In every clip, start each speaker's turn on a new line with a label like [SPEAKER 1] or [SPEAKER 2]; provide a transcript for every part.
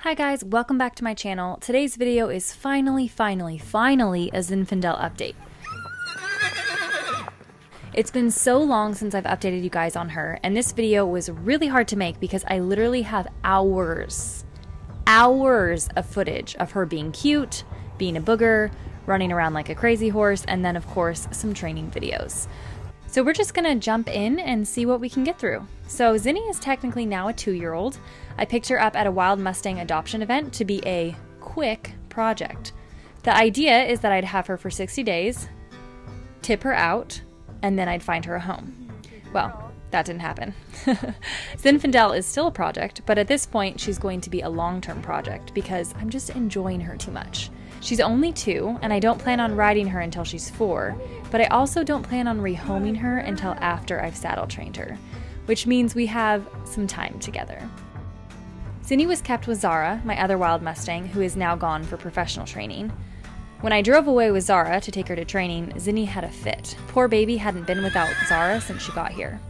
[SPEAKER 1] Hi guys, welcome back to my channel. Today's video is finally a Zinfandel update. It's been so long since I've updated you guys on her, and this video was really hard to make because I literally have hours of footage of her being cute, being a booger, running around like a crazy horse, and then of course some training videos. So we're just gonna jump in and see what we can get through. So Zinni is technically now a 2-year-old. I picked her up at a Wild Mustang adoption event to be a quick project. The idea is that I'd have her for 60 days, tip her out, and then I'd find her a home. Well, that didn't happen. Zinfandel is still a project, but at this point she's going to be a long-term project because I'm just enjoying her too much. She's only 2, and I don't plan on riding her until she's 4, but I also don't plan on rehoming her until after I've saddle trained her, which means we have some time together. Zinni was kept with Zara, my other Wild Mustang, who is now gone for professional training. When I drove away with Zara to take her to training, Zinni had a fit. Poor baby hadn't been without Zara since she got here.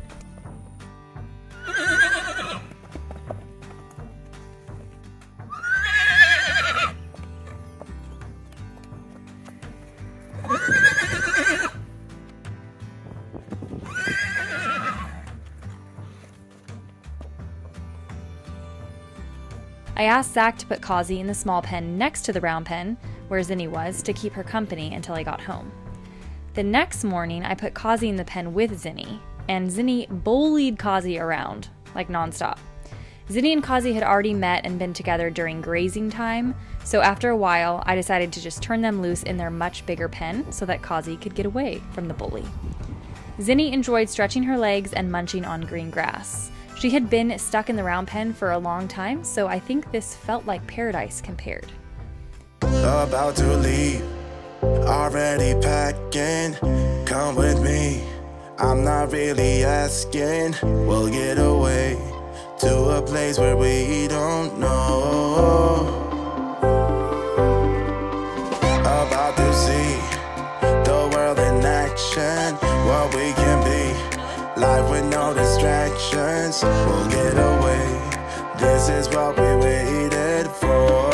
[SPEAKER 1] I asked Zach to put Kazi in the small pen next to the round pen, where Zinni was, to keep her company until I got home. The next morning, I put Kazi in the pen with Zinni, and Zinni bullied Kazi around, like nonstop. Zinni and Kazi had already met and been together during grazing time, so after a while, I decided to just turn them loose in their much bigger pen so that Kazi could get away from the bully. Zinni enjoyed stretching her legs and munching on green grass. She had been stuck in the round pen for a long time, so I think this felt like paradise compared.
[SPEAKER 2] About to leave, already packing, come with me, I'm not really asking, we'll get away to a place where we don't know. About to see the world in action, what we can be, life with no distractions, we'll get away, this is what we waited for.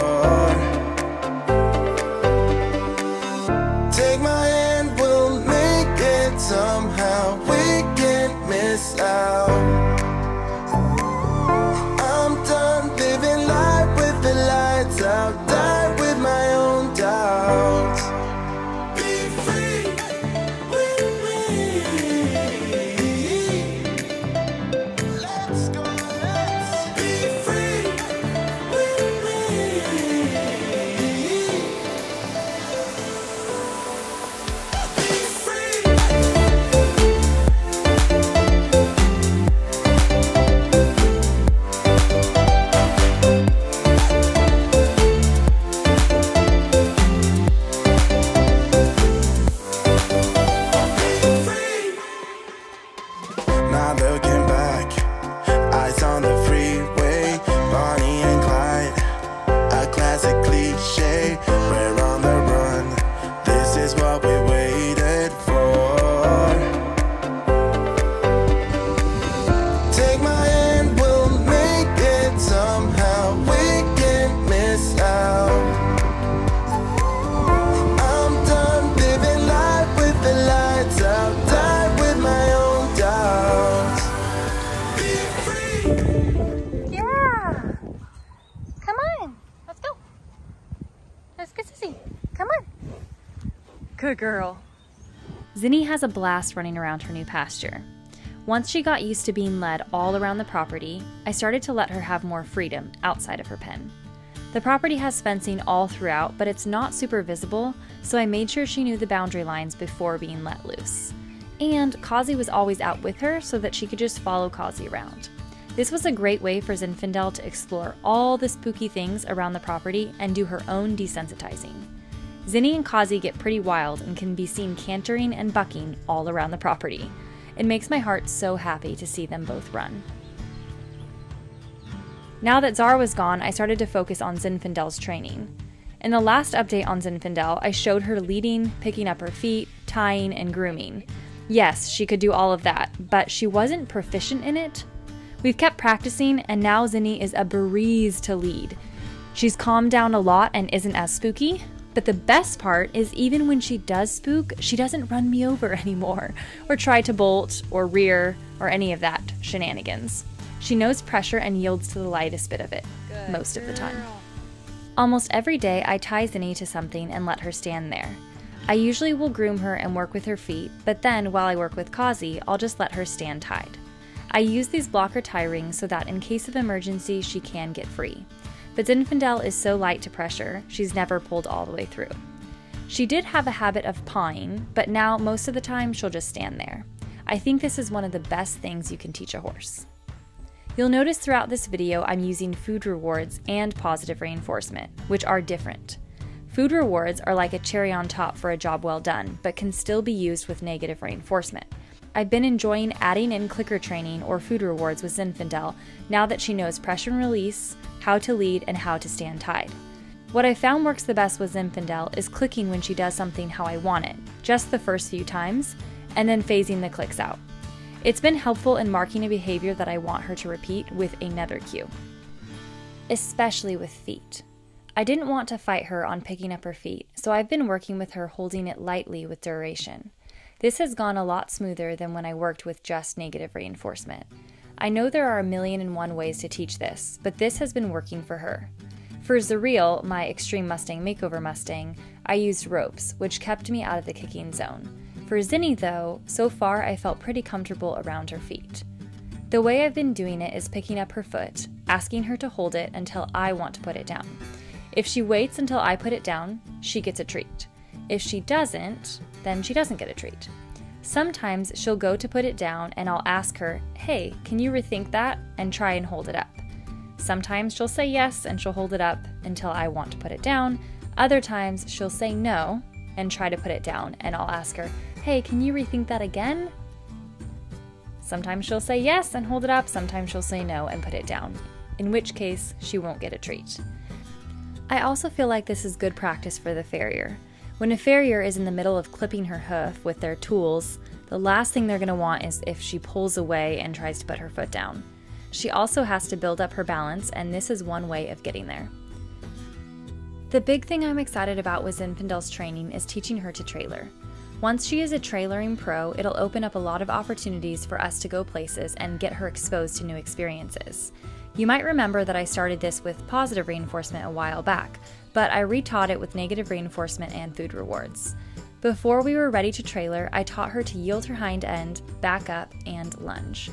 [SPEAKER 2] Take my hand, we'll make it somehow, we can't miss out. I'm done living life with the lights out, die with my own doubts. Be free with me. Let's go, let's be free with me. Be free. Not looking back, eyes on the freeway, Bonnie and Clyde, a classic cliche, we're on the run, this is what we waited for. Take my hand, we'll make it somehow, we can't miss out. I'm done living life with the lights out, die with my own doubts. Be free.
[SPEAKER 1] Yeah! Come on! Let's go! Let's get Sissy. Come on! Good girl. Zinni has a blast running around her new pasture. Once she got used to being led all around the property, I started to let her have more freedom outside of her pen. The property has fencing all throughout, but it's not super visible, so I made sure she knew the boundary lines before being let loose. And Kazi was always out with her so that she could just follow Kazi around. This was a great way for Zinfandel to explore all the spooky things around the property and do her own desensitizing. Zinni and Kazi get pretty wild and can be seen cantering and bucking all around the property. It makes my heart so happy to see them both run. Now that Zara was gone, I started to focus on Zinfandel's training. In the last update on Zinfandel, I showed her leading, picking up her feet, tying, and grooming. Yes, she could do all of that, but she wasn't proficient in it. We've kept practicing, and now Zinni is a breeze to lead. She's calmed down a lot and isn't as spooky, but the best part is even when she does spook, she doesn't run me over anymore, or try to bolt, or rear, or any of that shenanigans. She knows pressure and yields to the lightest bit of it, most of the time. Almost every day, I tie Zinni to something and let her stand there. I usually will groom her and work with her feet, but then while I work with Kazi, I'll just let her stand tied. I use these blocker tie rings so that in case of emergency, she can get free. But Zinfandel is so light to pressure, she's never pulled all the way through. She did have a habit of pawing, but now most of the time she'll just stand there. I think this is one of the best things you can teach a horse. You'll notice throughout this video I'm using food rewards and positive reinforcement, which are different. Food rewards are like a cherry on top for a job well done, but can still be used with negative reinforcement. I've been enjoying adding in clicker training or food rewards with Zinfandel now that she knows pressure and release, how to lead, and how to stand tied. What I found works the best with Zinfandel is clicking when she does something how I want it, just the first few times, and then phasing the clicks out. It's been helpful in marking a behavior that I want her to repeat with another cue. Especially with feet. I didn't want to fight her on picking up her feet, so I've been working with her holding it lightly with duration. This has gone a lot smoother than when I worked with just negative reinforcement. I know there are 1,000,001 ways to teach this, but this has been working for her. For Zariel, my Extreme Mustang Makeover Mustang, I used ropes, which kept me out of the kicking zone. For Zinni though, so far I felt pretty comfortable around her feet. The way I've been doing it is picking up her foot, asking her to hold it until I want to put it down. If she waits until I put it down, she gets a treat. If she doesn't, then she doesn't get a treat. Sometimes she'll go to put it down and I'll ask her, hey, can you rethink that, and try and hold it up. Sometimes she'll say yes and she'll hold it up until I want to put it down. Other times she'll say no and try to put it down, and I'll ask her, hey, can you rethink that again? Sometimes she'll say yes and hold it up, sometimes she'll say no and put it down, in which case she won't get a treat. I also feel like this is good practice for the farrier. When a farrier is in the middle of clipping her hoof with their tools, the last thing they're going to want is if she pulls away and tries to put her foot down. She also has to build up her balance, and this is one way of getting there. The big thing I'm excited about with Zinfandel's training is teaching her to trailer. Once she is a trailering pro, it'll open up a lot of opportunities for us to go places and get her exposed to new experiences. You might remember that I started this with positive reinforcement a while back, but I retaught it with negative reinforcement and food rewards. Before we were ready to trailer, I taught her to yield her hind end, back up, and lunge.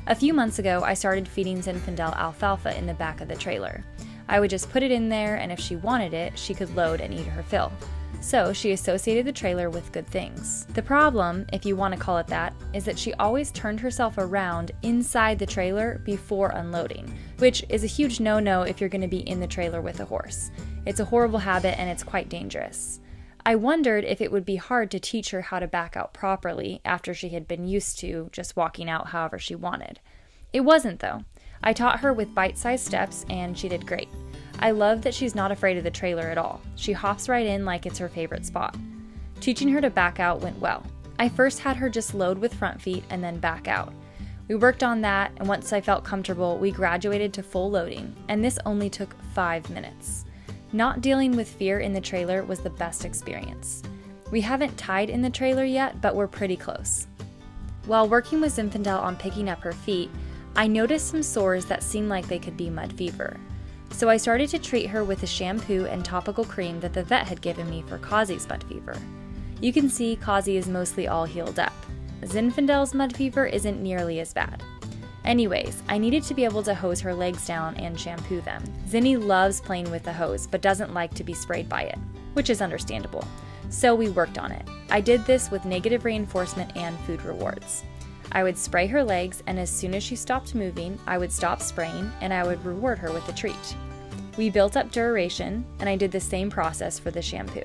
[SPEAKER 1] A few months ago, I started feeding Zinfandel alfalfa in the back of the trailer. I would just put it in there, and if she wanted it, she could load and eat her fill. So she associated the trailer with good things. The problem, if you want to call it that, is that she always turned herself around inside the trailer before unloading, which is a huge no-no if you're going to be in the trailer with a horse. It's a horrible habit and it's quite dangerous. I wondered if it would be hard to teach her how to back out properly after she had been used to just walking out however she wanted. It wasn't though. I taught her with bite-sized steps and she did great. I love that she's not afraid of the trailer at all. She hops right in like it's her favorite spot. Teaching her to back out went well. I first had her just load with front feet and then back out. We worked on that, and once I felt comfortable, we graduated to full loading, and this only took 5 minutes. Not dealing with fear in the trailer was the best experience. We haven't tied in the trailer yet, but we're pretty close. While working with Zinfandel on picking up her feet, I noticed some sores that seemed like they could be mud fever. So I started to treat her with the shampoo and topical cream that the vet had given me for Kazi's mud fever. You can see Kazi is mostly all healed up. Zinfandel's mud fever isn't nearly as bad. Anyways, I needed to be able to hose her legs down and shampoo them. Zinni loves playing with the hose, but doesn't like to be sprayed by it, which is understandable. So we worked on it. I did this with negative reinforcement and food rewards. I would spray her legs, and as soon as she stopped moving, I would stop spraying and I would reward her with a treat. We built up duration, and I did the same process for the shampoo.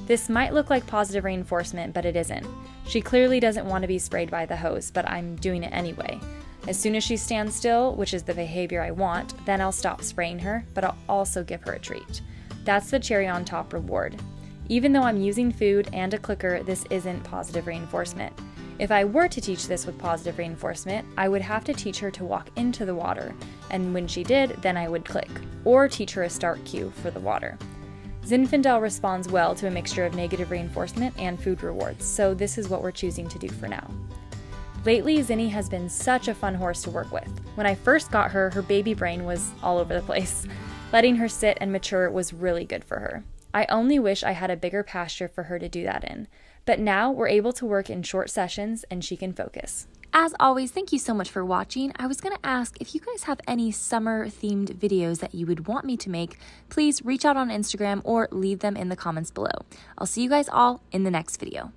[SPEAKER 1] This might look like positive reinforcement, but it isn't. She clearly doesn't want to be sprayed by the hose, but I'm doing it anyway. As soon as she stands still, which is the behavior I want, then I'll stop spraying her, but I'll also give her a treat. That's the cherry on top reward. Even though I'm using food and a clicker, this isn't positive reinforcement. If I were to teach this with positive reinforcement, I would have to teach her to walk into the water, and when she did, then I would click, or teach her a start cue for the water. Zinfandel responds well to a mixture of negative reinforcement and food rewards, so this is what we're choosing to do for now. Lately, Zinni has been such a fun horse to work with. When I first got her, her baby brain was all over the place. Letting her sit and mature was really good for her. I only wish I had a bigger pasture for her to do that in, but now we're able to work in short sessions and she can focus.
[SPEAKER 3] As always, thank you so much for watching. I was going to ask if you guys have any summer-themed videos that you would want me to make, please reach out on Instagram or leave them in the comments below. I'll see you guys all in the next video.